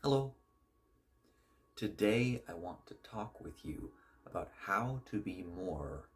Hello. Today I want to talk with you about how to be more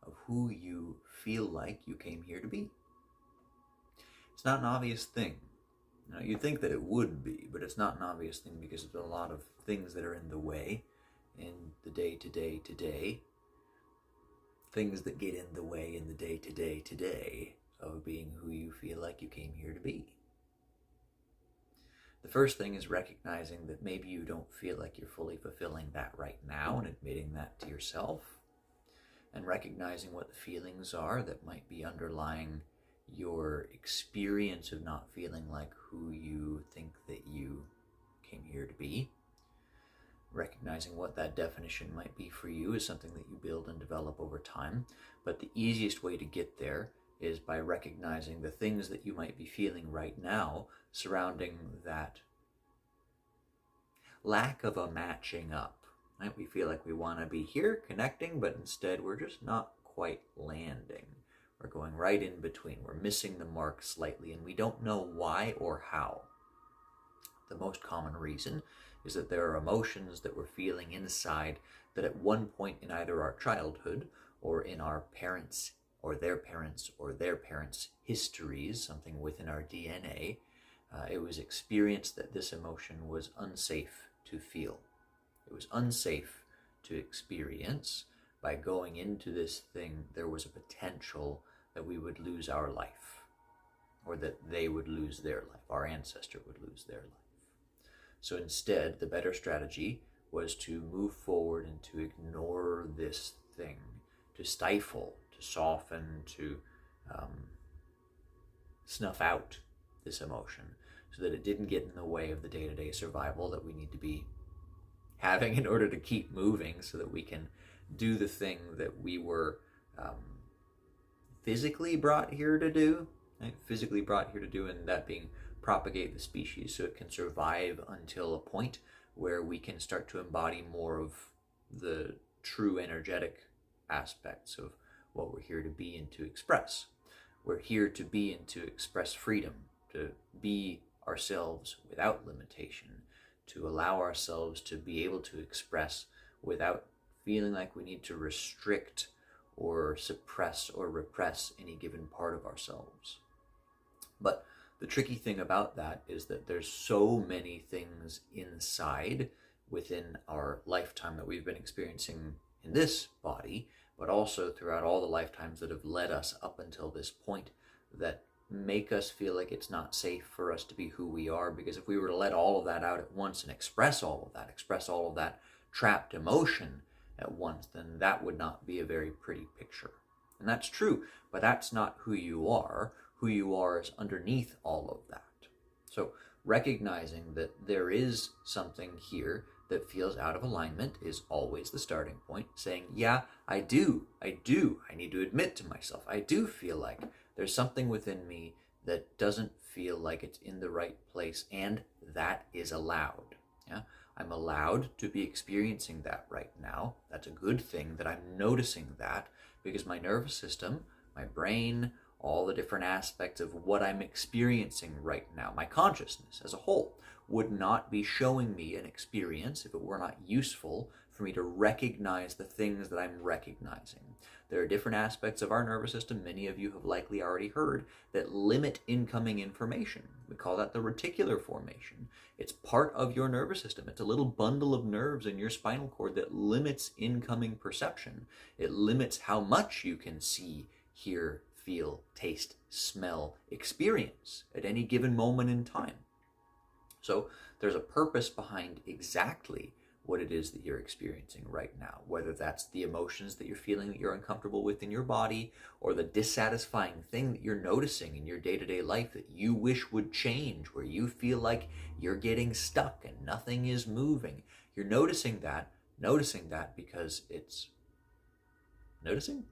of who you feel like you came here to be. It's not an obvious thing. You'd think that it would be, but it's not an obvious thing because there's a lot of things that are in the way in the day-to-day today. Things that get in the way in the day-to-day today of being who you feel like you came here to be. The first thing is recognizing that maybe you don't feel like you're fully fulfilling that right now and admitting that to yourself, and recognizing what the feelings are that might be underlying your experience of not feeling like who you think that you came here to be. Recognizing what that definition might be for you is something that you build and develop over time, but the easiest way to get there is by recognizing the things that you might be feeling right now surrounding that lack of a matching up. Right? We feel like we want to be here connecting, but instead we're just not quite landing. We're going right in between. We're missing the mark slightly, and we don't know why or how. The most common reason is that there are emotions that we're feeling inside that at one point in either our childhood or in our parents' or their parents' histories, something within our DNA, it was experienced that this emotion was unsafe to feel. It was unsafe to experience. By going into this thing, there was a potential that we would lose our life, or that they would lose their life, our ancestor would lose their life. So instead, the better strategy was to move forward and to ignore this thing, to stifle, to soften, to snuff out this emotion so that it didn't get in the way of the day-to-day survival that we need to be having in order to keep moving so that we can do the thing that we were physically brought here to do, right? Physically brought here to do, and that being propagate the species so it can survive until a point where we can start to embody more of the true energetic aspects of what we're here to be and to express. We're here to be and to express freedom, to be ourselves without limitation, to allow ourselves to be able to express without feeling like we need to restrict or suppress or repress any given part of ourselves. But the tricky thing about that is that there's so many things inside within our lifetime that we've been experiencing in this body, but also throughout all the lifetimes that have led us up until this point, that make us feel like it's not safe for us to be who we are. Because if we were to let all of that out at once and express all of that trapped emotion at once, then that would not be a very pretty picture. And that's true, but that's not who you are. Who you are is underneath all of that. So recognizing that there is something here that feels out of alignment is always the starting point. Saying, yeah, I need to admit to myself, I do feel like there's something within me that doesn't feel like it's in the right place, and that is allowed. Yeah, I'm allowed to be experiencing that right now. That's a good thing that I'm noticing that, because my nervous system, my brain, all the different aspects of what I'm experiencing right now, my consciousness as a whole, would not be showing me an experience if it were not useful for me to recognize the things that I'm recognizing. There are different aspects of our nervous system, many of you have likely already heard, that limit incoming information. We call that the reticular formation. It's part of your nervous system. It's a little bundle of nerves in your spinal cord that limits incoming perception. It limits how much you can see, hear, feel, taste, smell, experience at any given moment in time. So there's a purpose behind exactly what it is that you're experiencing right now, whether that's the emotions that you're feeling that you're uncomfortable with in your body, or the dissatisfying thing that you're noticing in your day-to-day life that you wish would change, where you feel like you're getting stuck and nothing is moving. You're noticing that because it's noticing?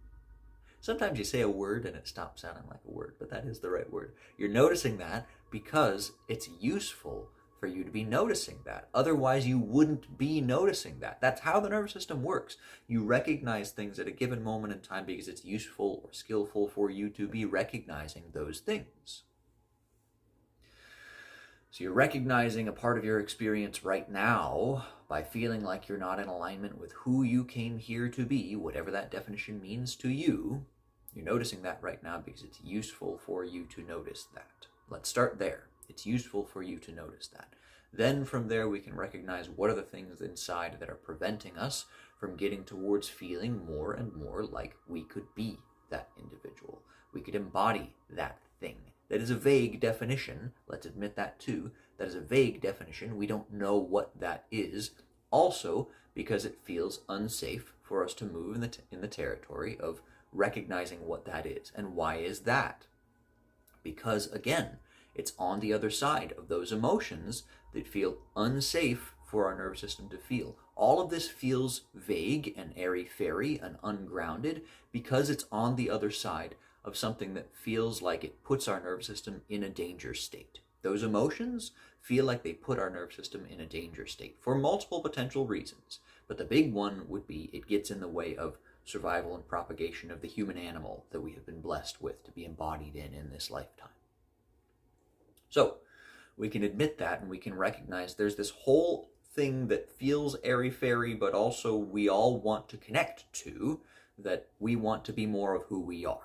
Sometimes you say a word and it stops sounding like a word, but that is the right word. You're noticing that because it's useful for you to be noticing that. Otherwise, you wouldn't be noticing that. That's how the nervous system works. You recognize things at a given moment in time because it's useful or skillful for you to be recognizing those things. So you're recognizing a part of your experience right now by feeling like you're not in alignment with who you came here to be, whatever that definition means to you. You're noticing that right now because it's useful for you to notice that. Let's start there. It's useful for you to notice that. Then from there we can recognize what are the things inside that are preventing us from getting towards feeling more and more like we could be that individual. We could embody that thing. That is a vague definition. Let's admit that too. That is a vague definition. We don't know what that is. Also, because it feels unsafe for us to move in the territory of recognizing what that is. And why is that? Because, again, it's on the other side of those emotions that feel unsafe for our nervous system to feel. All of this feels vague and airy-fairy and ungrounded because it's on the other side of something that feels like it puts our nervous system in a danger state. Those emotions feel like they put our nervous system in a danger state for multiple potential reasons. But the big one would be it gets in the way of survival and propagation of the human animal that we have been blessed with to be embodied in this lifetime. So we can admit that and we can recognize there's this whole thing that feels airy-fairy, but also we all want to connect to, that we want to be more of who we are.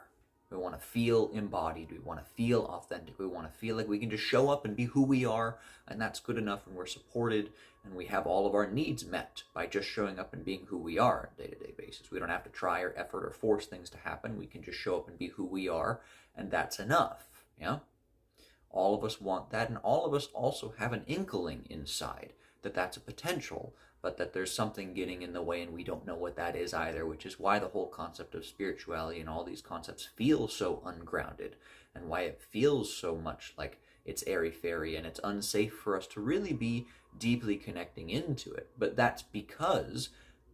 We want to feel embodied. We want to feel authentic. We want to feel like we can just show up and be who we are, and that's good enough, and we're supported, and we have all of our needs met by just showing up and being who we are on a day-to-day basis. We don't have to try or effort or force things to happen. We can just show up and be who we are, and that's enough. Yeah? All of us want that, and all of us also have an inkling inside that that's a potential, but that there's something getting in the way and we don't know what that is either, which is why the whole concept of spirituality and all these concepts feel so ungrounded, and why it feels so much like it's airy-fairy and it's unsafe for us to really be deeply connecting into it. But that's because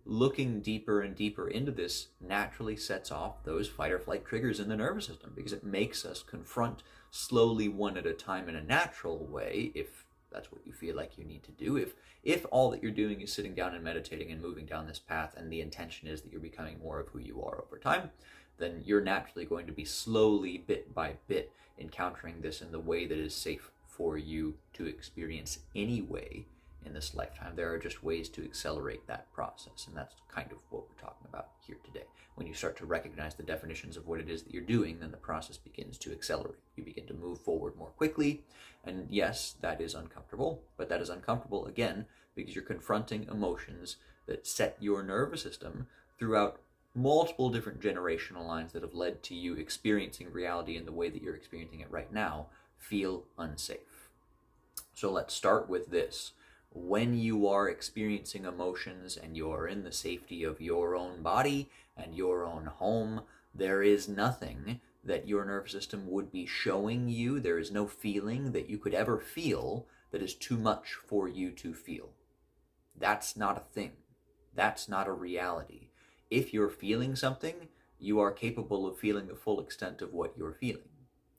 looking deeper and deeper into this naturally sets off those fight or flight triggers in the nervous system, because it makes us confront slowly, one at a time, in a natural way, if that's what you feel like you need to do. If all that you're doing is sitting down and meditating and moving down this path, and the intention is that you're becoming more of who you are over time, then you're naturally going to be slowly, bit by bit, encountering this in the way that is safe for you to experience anyway in this lifetime. There are just ways to accelerate that process, and that's kind of what we're talking about here today. When you start to recognize the definitions of what it is that you're doing, then the process begins to accelerate. You begin to move forward more quickly, and yes, that is uncomfortable, but that is uncomfortable, again, because you're confronting emotions that set your nervous system throughout multiple different generational lines that have led to you experiencing reality in the way that you're experiencing it right now feel unsafe. So let's start with this. When you are experiencing emotions and you're in the safety of your own body and your own home, there is nothing that your nervous system would be showing you. There is no feeling that you could ever feel that is too much for you to feel. That's not a thing. That's not a reality. If you're feeling something, you are capable of feeling the full extent of what you're feeling.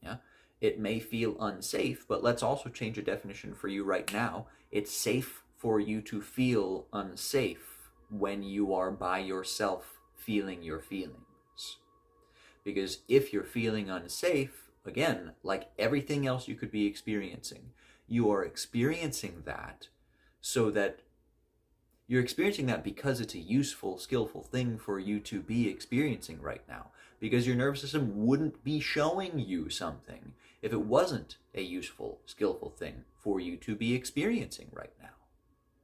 Yeah? It may feel unsafe, but let's also change a definition for you right now. It's safe for you to feel unsafe when you are by yourself feeling your feelings. Because if you're feeling unsafe, again, like everything else you could be experiencing, you are experiencing that so that you're experiencing that because it's a useful, skillful thing for you to be experiencing right now. Because your nervous system wouldn't be showing you something if it wasn't a useful, skillful thing for you to be experiencing right now.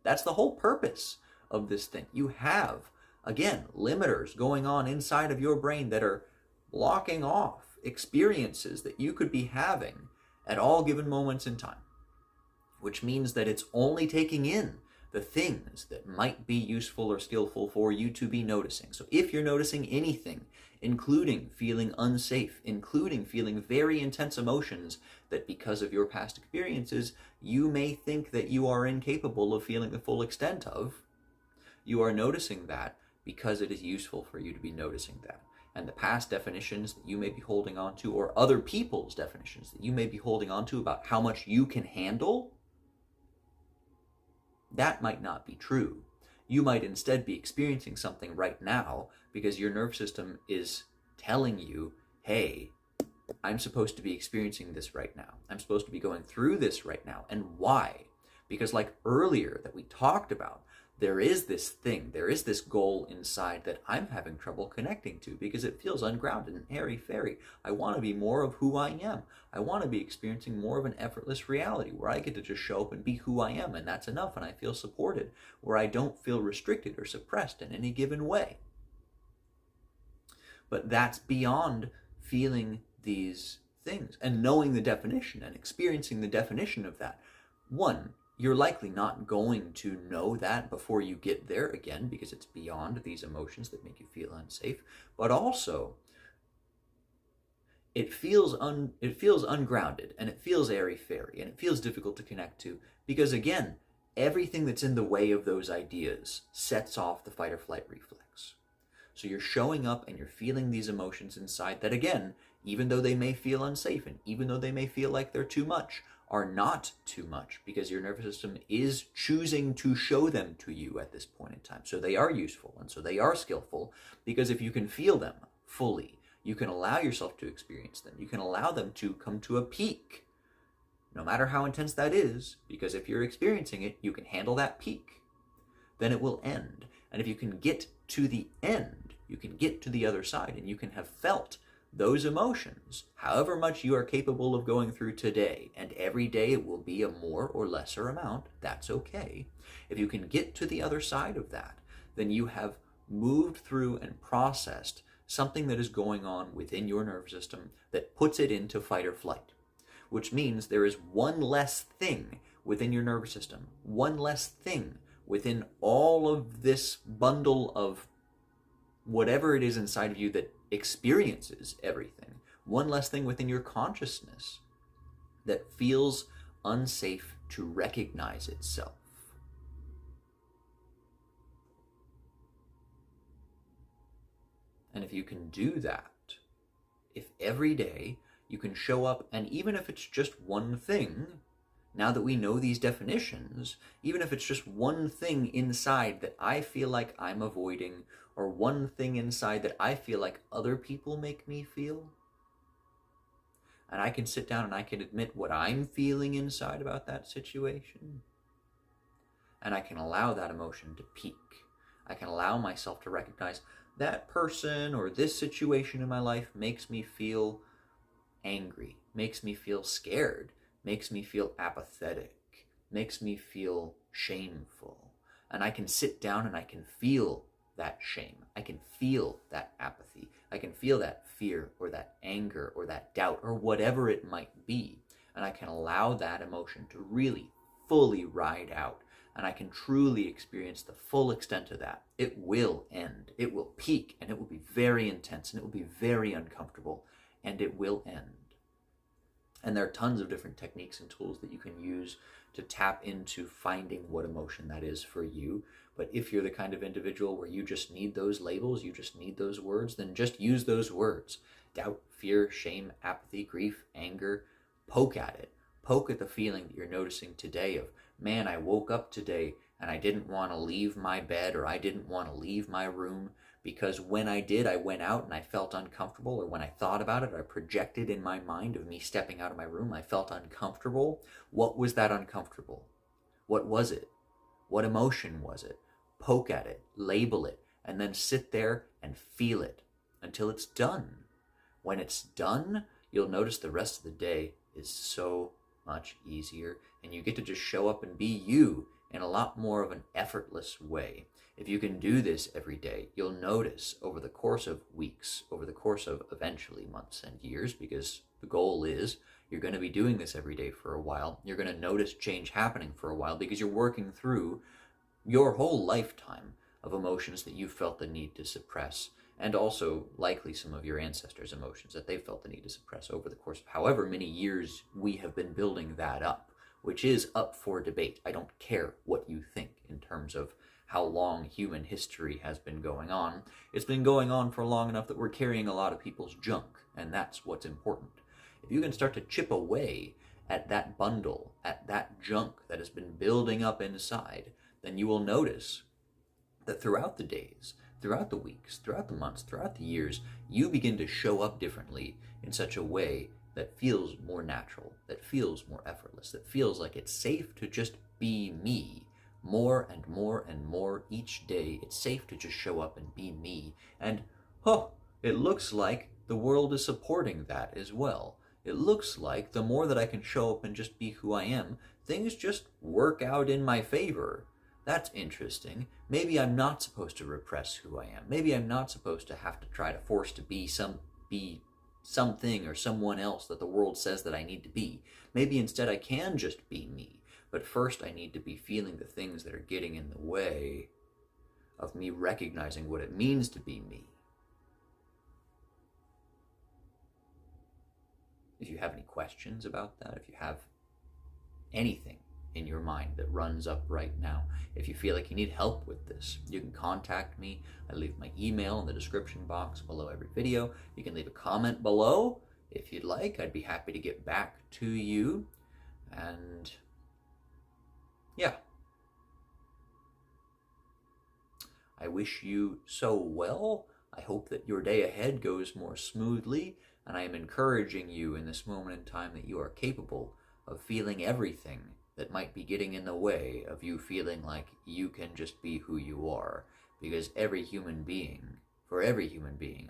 That's the whole purpose of this thing. You have, again, limiters going on inside of your brain that are blocking off experiences that you could be having at all given moments in time, which means that it's only taking in the things that might be useful or skillful for you to be noticing. So if you're noticing anything, including feeling unsafe, including feeling very intense emotions that because of your past experiences, you may think that you are incapable of feeling the full extent of, you are noticing that because it is useful for you to be noticing that. And the past definitions that you may be holding on to, or other people's definitions that you may be holding on to about how much you can handle, that might not be true. You might instead be experiencing something right now because your nervous system is telling you, hey, I'm supposed to be experiencing this right now. I'm supposed to be going through this right now. And why? Because like earlier that we talked about, there is this thing, there is this goal inside that I'm having trouble connecting to because it feels ungrounded and airy-fairy. I want to be more of who I am. I want to be experiencing more of an effortless reality where I get to just show up and be who I am, and that's enough, and I feel supported, where I don't feel restricted or suppressed in any given way. But that's beyond feeling these things and knowing the definition and experiencing the definition of that. One, you're likely not going to know that before you get there, again, because it's beyond these emotions that make you feel unsafe. But also, it feels ungrounded, and it feels airy-fairy, and it feels difficult to connect to because, again, everything that's in the way of those ideas sets off the fight or flight reflex. So you're showing up and you're feeling these emotions inside that, again, even though they may feel unsafe and even though they may feel like they're too much, are not too much because your nervous system is choosing to show them to you at this point in time. So they are useful and so they are skillful because if you can feel them fully, you can allow yourself to experience them. You can allow them to come to a peak, no matter how intense that is, because if you're experiencing it, you can handle that peak. Then it will end. And if you can get to the end, you can get to the other side and you can have felt those emotions, however much you are capable of going through today, and every day it will be a more or lesser amount, that's okay. If you can get to the other side of that, then you have moved through and processed something that is going on within your nervous system that puts it into fight or flight, which means there is one less thing within your nervous system, one less thing within all of this bundle of whatever it is inside of you that experiences everything, one less thing within your consciousness that feels unsafe to recognize itself. And if you can do that, if every day you can show up, and even if it's just one thing, now that we know these definitions, even if it's just one thing inside that I feel like I'm avoiding, or one thing inside that I feel like other people make me feel, and I can sit down and I can admit what I'm feeling inside about that situation, and I can allow that emotion to peak. I can allow myself to recognize that person or this situation in my life makes me feel angry, makes me feel scared, makes me feel apathetic, makes me feel shameful. And I can sit down and I can feel that shame. I can feel that apathy. I can feel that fear or that anger or that doubt or whatever it might be. And I can allow that emotion to really fully ride out. And I can truly experience the full extent of that. It will end. It will peak, and it will be very intense, and it will be very uncomfortable, and it will end. And there are tons of different techniques and tools that you can use to tap into finding what emotion that is for you. But if you're the kind of individual where you just need those labels, you just need those words, then just use those words. Doubt, fear, shame, apathy, grief, anger. Poke at it. Poke at the feeling that you're noticing today of, man, I woke up today and I didn't want to leave my bed, or I didn't want to leave my room, because when I did, I went out and I felt uncomfortable, or when I thought about it, I projected in my mind of me stepping out of my room, I felt uncomfortable. What was that uncomfortable? What was it? What emotion was it? Poke at it, label it, and then sit there and feel it until it's done. When it's done, you'll notice the rest of the day is so much easier, and you get to just show up and be you in a lot more of an effortless way. If you can do this every day, you'll notice over the course of weeks, over the course of eventually months and years, because the goal is you're going to be doing this every day for a while. You're going to notice change happening for a while because you're working through your whole lifetime of emotions that you felt the need to suppress, and also likely some of your ancestors' emotions that they felt the need to suppress over the course of however many years we have been building that up, which is up for debate. I don't care what you think in terms of how long human history has been going on. It's been going on for long enough that we're carrying a lot of people's junk, and that's what's important. If you can start to chip away at that bundle, at that junk that has been building up inside, then you will notice that throughout the days, throughout the weeks, throughout the months, throughout the years, you begin to show up differently in such a way that feels more natural, that feels more effortless, that feels like it's safe to just be me. More and more and more each day, it's safe to just show up and be me. And, oh, it looks like the world is supporting that as well. It looks like the more that I can show up and just be who I am, things just work out in my favor. That's interesting. Maybe I'm not supposed to repress who I am. Maybe I'm not supposed to have to try to force to be something or someone else that the world says that I need to be. Maybe instead I can just be me. But first I need to be feeling the things that are getting in the way of me recognizing what it means to be me. If you have any questions about that, if you have anything in your mind that runs up right now, if you feel like you need help with this, you can contact me. I leave my email in the description box below every video. You can leave a comment below if you'd like. I'd be happy to get back to you. And yeah, I wish you so well. I hope that your day ahead goes more smoothly, and I am encouraging you in this moment in time that you are capable of feeling everything that might be getting in the way of you feeling like you can just be who you are. Because for every human being,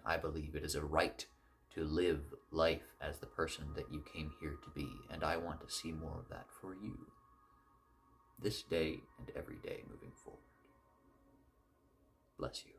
I believe it is a right to live life as the person that you came here to be, and I want to see more of that for you. This day and every day moving forward. Bless you.